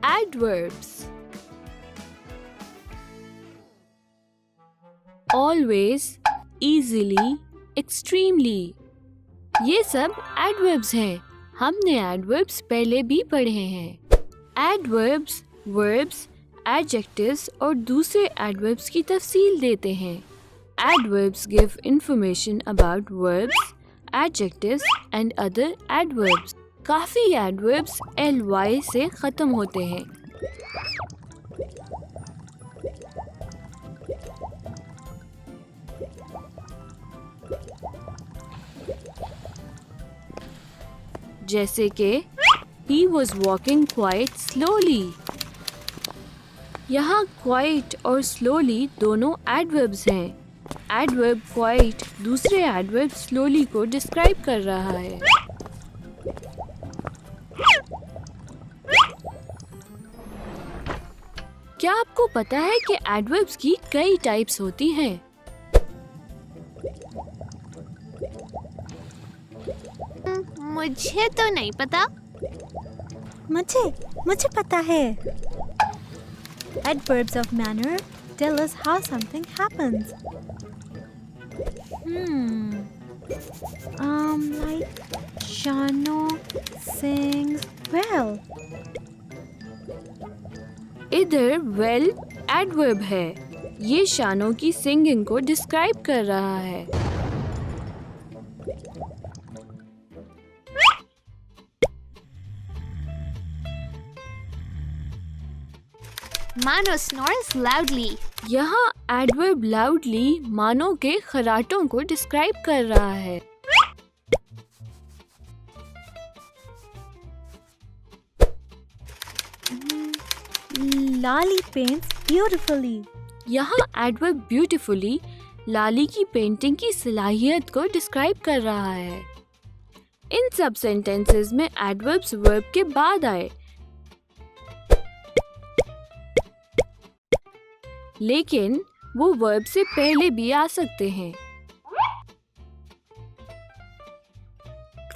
Adverbs. Always, easily, extremely. ये सब adverbs हैं. हमने adverbs पहले भी पढ़े हैं. Adverbs, verbs, adjectives और दूसरे adverbs की तफसील देते हैं. Adverbs give information about verbs, adjectives and other adverbs. काफ़ी adverbs ly से ख़त्म होते हैं. जैसे कि he was walking quite slowly. यहाँ quite और slowly दोनों adverbs हैं. Adverb quite दूसरे adverb slowly को describe कर रहा है. क्या आपको पता है कि adverbs की कई टाइप्स होती हैं? मुझे तो नहीं पता. मुझे पता है. Adverbs of manner tell us how something happens. Like Shano sings well. इधर well adverb है. ये शानो की सिंगिंग को डिस्क्राइब कर रहा है. Mano snores loudly. यहाँ adverb loudly मानो के खराटों को डिस्क्राइब कर रहा है. Lali paints beautifully. यहाँ adverb beautifully लाली की पेंटिंग की सलाहियत को डिस्क्राइब कर रहा है. इन सब सेंटेंसेस में adverbs verb के बाद आए. लेकिन वो verb से पहले भी आ सकते हैं.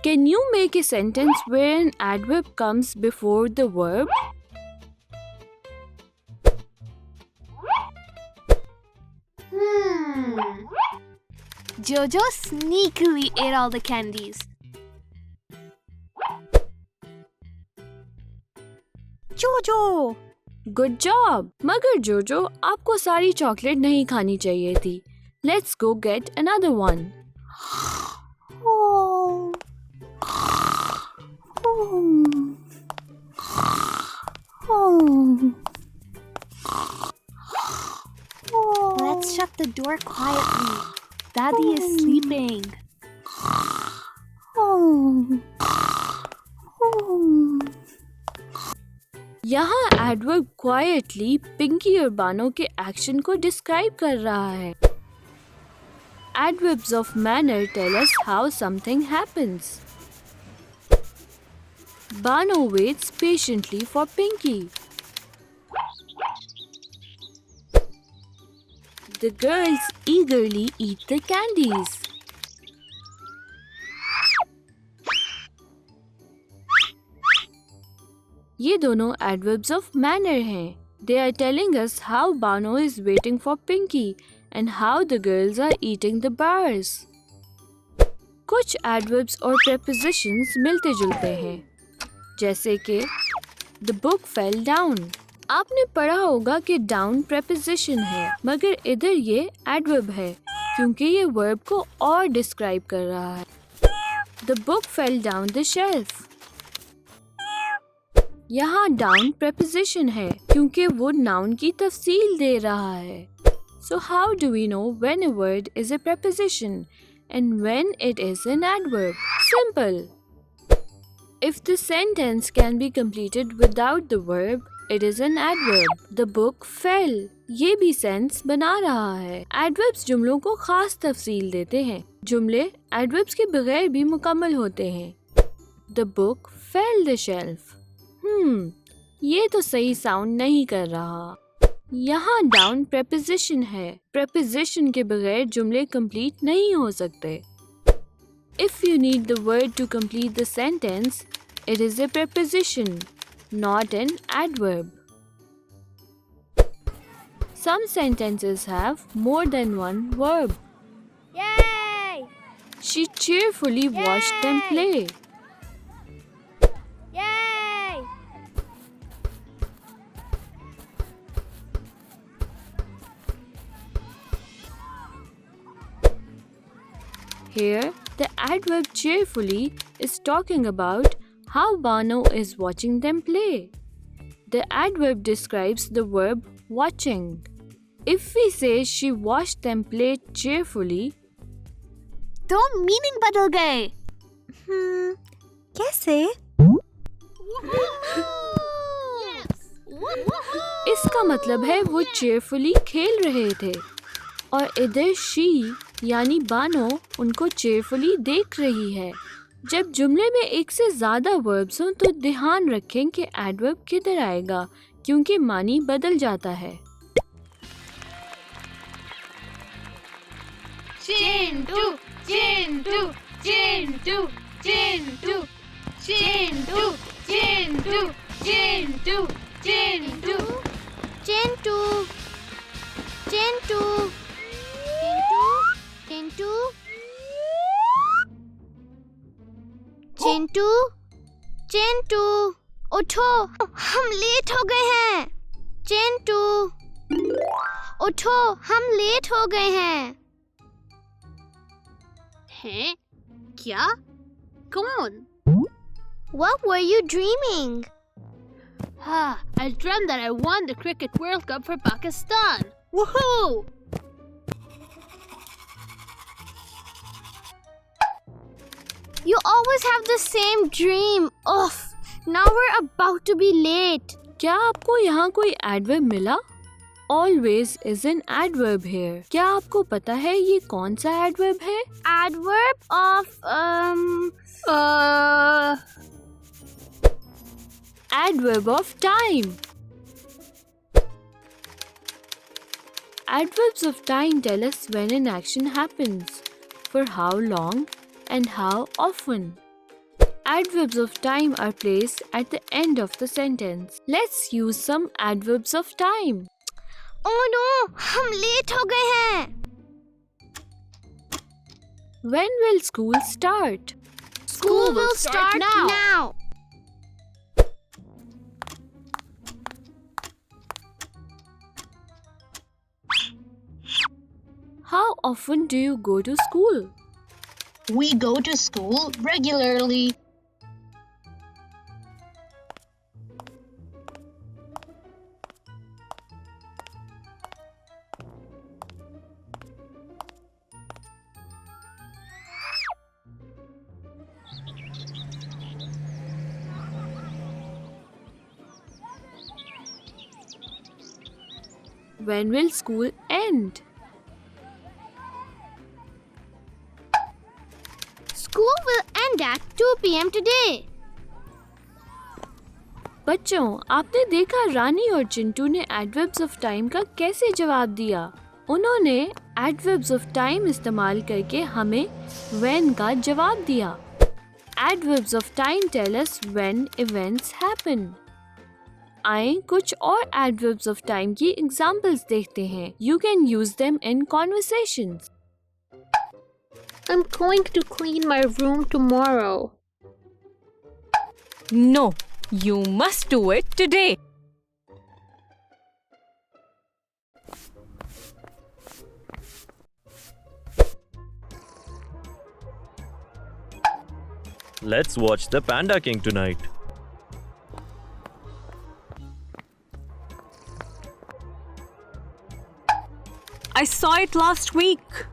Can you make a sentence where an adverb comes before the verb? Jojo sneakily ate all the candies. Jojo! Good job! मगर जोजो आपको सारी चॉकलेट नहीं खानी चाहिए थी. Let's go get another one. Oh. Let's shut the door quietly. Daddy is sleeping. यहाँ adverb quietly Pinky और बानो के एक्शन को डिस्क्राइब कर रहा है. Adverbs of manner tell us how something happens. Bano waits patiently for Pinky. The girls eagerly eat the candies. ये दोनों adverbs of manner हैं. They are telling us how Bano is waiting for Pinky and how the girls are eating the bars. कुछ adverbs और prepositions मिलते जुलते हैं. जैसे कि The book fell down. आपने पढ़ा होगा कि down preposition है, मगर इधर ये adverb है क्योंकि ये verb को और describe कर रहा है. The book fell down the shelf. यहाँ down preposition है क्योंकि वो noun की तफसील दे रहा है. So how do we know when a word is a preposition and when it is an adverb? Simple. If the sentence can be completed without the verb, it is an adverb. The book fell. ये भी sense बना रहा है. Adverbs जुमलों को खास तफसील देते हैं. जुमले adverbs के बगैर भी मुकम्मल होते हैं. The book fell the shelf. ये तो सही साउंड नहीं कर रहा. यहाँ डाउन preposition है. Preposition के बगैर जुमले complete नहीं हो सकते. If you need the word to complete the sentence, it is a preposition. not an adverb. Some sentences have more than one verb. Yay! She cheerfully watched them play. Yay! Here, the adverb cheerfully is talking about how Bano is watching them play. The adverb describes the verb watching. If we say she watched them play cheerfully, तो meaning बदल गए. कैसे? इसका मतलब है वो cheerfully खेल रहे थे और इधर she यानी बानो उनको cheerfully देख रही है. जब जुमले में एक से ज़्यादा verbs हों तो ध्यान रखें कि adverb किधर आएगा क्योंकि मानी बदल जाता है. चिंटू चिंटू चिंटू चिंटू चिंटू चिंटू चिंटू चिंटू चिंटू चिंटू चिंटू चिंटू चिंटू उठो, हम लेट हो गए हैं. चिंटू उठो, हम लेट हो गए हैं. हैं? क्या? कौन? What were you dreaming? I dreamt that I won the Cricket World Cup for Pakistan. Woohoo! You always have the same dream. Ugh, now we're about to be late. क्या आपको यहाँ कोई adverb मिला? Always is an adverb here. क्या आपको पता है ये कौन सा adverb है? Adverb of Adverb of time. Adverbs of time tell us when an action happens, for how long, and how often. Adverbs of time are placed at the end of the sentence. Let's use some adverbs of time. Oh no, हम late हो गए हैं. When will school start? School will start now. How often do you go to school? We go to school regularly. When will school end? School will end at 2 p.m. today. बच्चों, आपने देखा रानी और चिंटू ने adverbs of time का कैसे जवाब दिया? उन्होंने adverbs of time इस्तेमाल करके हमें when का जवाब दिया. Adverbs of time tell us when events happen. आइए कुछ और adverbs of time की examples देखते हैं. You can use them in conversations. I'm going to clean my room tomorrow. No, you must do it today. Let's watch the Panda King tonight. I saw it last week.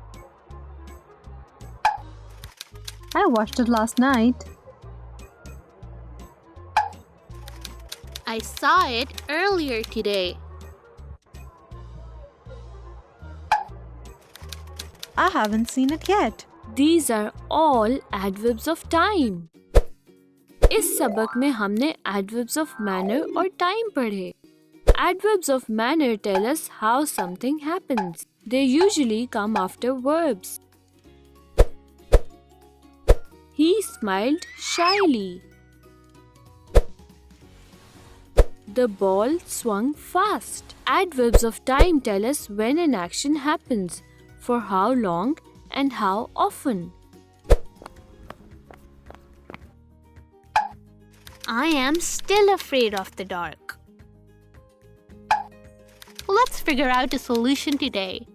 I watched it last night. I saw it earlier today. I haven't seen it yet. These are all adverbs of time. इस सबक में हमने adverbs of manner और time पढ़े. Adverbs of manner tell us how something happens. They usually come after verbs. He smiled shyly. The ball swung fast. Adverbs of time tell us when an action happens, for how long and how often. I am still afraid of the dark. Let's figure out a solution today.